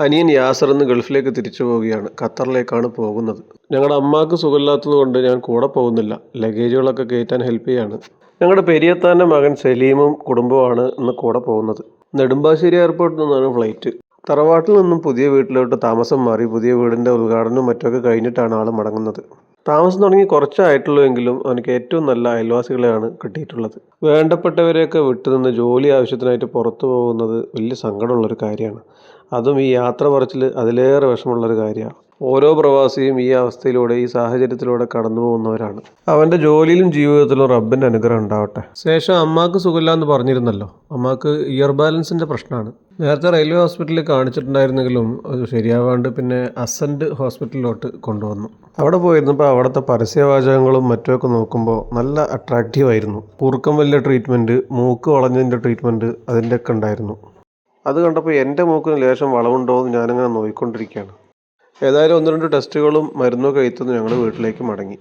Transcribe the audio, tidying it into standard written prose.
അനിയൻ യാസർ ഇന്ന് ഗൾഫിലേക്ക് തിരിച്ചു പോവുകയാണ്. ഖത്തറിലേക്കാണ് പോകുന്നത്. ഞങ്ങളുടെ അമ്മാക്ക് സുഖമില്ലാത്തത് കൊണ്ട് ഞാൻ കൂടെ പോകുന്നില്ല. ലഗേജുകളൊക്കെ കയറ്റാൻ ഹെൽപ്പ് ചെയ്യാണ്. ഞങ്ങളുടെ പെരിയത്താൻ്റെ മകൻ സലീമും കുടുംബവുമാണ് ഇന്ന് കൂടെ പോകുന്നത്. നെടുമ്പാശ്ശേരി എയർപോർട്ടിൽ നിന്നാണ് ഫ്ലൈറ്റ്. തറവാട്ടിൽ നിന്നും പുതിയ വീട്ടിലോട്ട് താമസം മാറി പുതിയ വീടിൻ്റെ ഉദ്ഘാടനവും മറ്റൊക്കെ കഴിഞ്ഞിട്ടാണ് ആൾ മടങ്ങുന്നത്. താമസം തുടങ്ങി കുറച്ചായിട്ടുള്ളൂ എങ്കിലും അവനക്ക് ഏറ്റവും നല്ല അയൽവാസികളെയാണ് കിട്ടിയിട്ടുള്ളത്. വേണ്ടപ്പെട്ടവരെയൊക്കെ വിട്ടുനിന്ന് ജോലി ആവശ്യത്തിനായിട്ട് പുറത്തു പോകുന്നത് വലിയ സങ്കടമുള്ളൊരു കാര്യമാണ്. അതും ഈ യാത്ര പറച്ചിൽ അതിലേറെ വിഷമമുള്ളൊരു കാര്യമാണ്. ഓരോ പ്രവാസിയും ഈ അവസ്ഥയിലൂടെ ഈ സാഹചര്യത്തിലൂടെ കടന്നു പോകുന്നവരാണ്. അവൻ്റെ ജോലിയിലും ജീവിതത്തിലും റബ്ബിൻ്റെ അനുഗ്രഹം ഉണ്ടാവട്ടെ. ശേഷം അമ്മാക്ക് സുഖമില്ല എന്ന് പറഞ്ഞിരുന്നല്ലോ. അമ്മാക്ക് ഇയർ ബാലൻസിൻ്റെ പ്രശ്നമാണ്. നേരത്തെ റെയിൽവേ ഹോസ്പിറ്റലിൽ കാണിച്ചിട്ടുണ്ടായിരുന്നെങ്കിലും അത് ശരിയാവാണ്ട് പിന്നെ അസൻറ്റ് ഹോസ്പിറ്റലിലോട്ട് കൊണ്ടുവന്നു. അവിടെ പോയിരുന്നപ്പോൾ അവിടുത്തെ പരസ്യവാചകങ്ങളും മറ്റുമൊക്കെ നോക്കുമ്പോൾ നല്ല അട്രാക്റ്റീവായിരുന്നു. കൂർക്കം വലിയ ട്രീറ്റ്മെൻറ്റ്, മൂക്ക് വളഞ്ഞതിൻ്റെ ട്രീറ്റ്മെൻറ്റ് അതിൻ്റെയൊക്കെ ഉണ്ടായിരുന്നു. അത് കണ്ടപ്പോൾ എൻ്റെ മൂക്കിന് ലേശം വളവുണ്ടോ എന്ന് ഞാനിങ്ങനെ നോക്കിക്കൊണ്ടിരിക്കുകയാണ്. ഏതായാലും 1-2 ടെസ്റ്റുകളും മരുന്നൊക്കെ എത്തുന്നു ഞങ്ങൾ വീട്ടിലേക്ക് മടങ്ങി.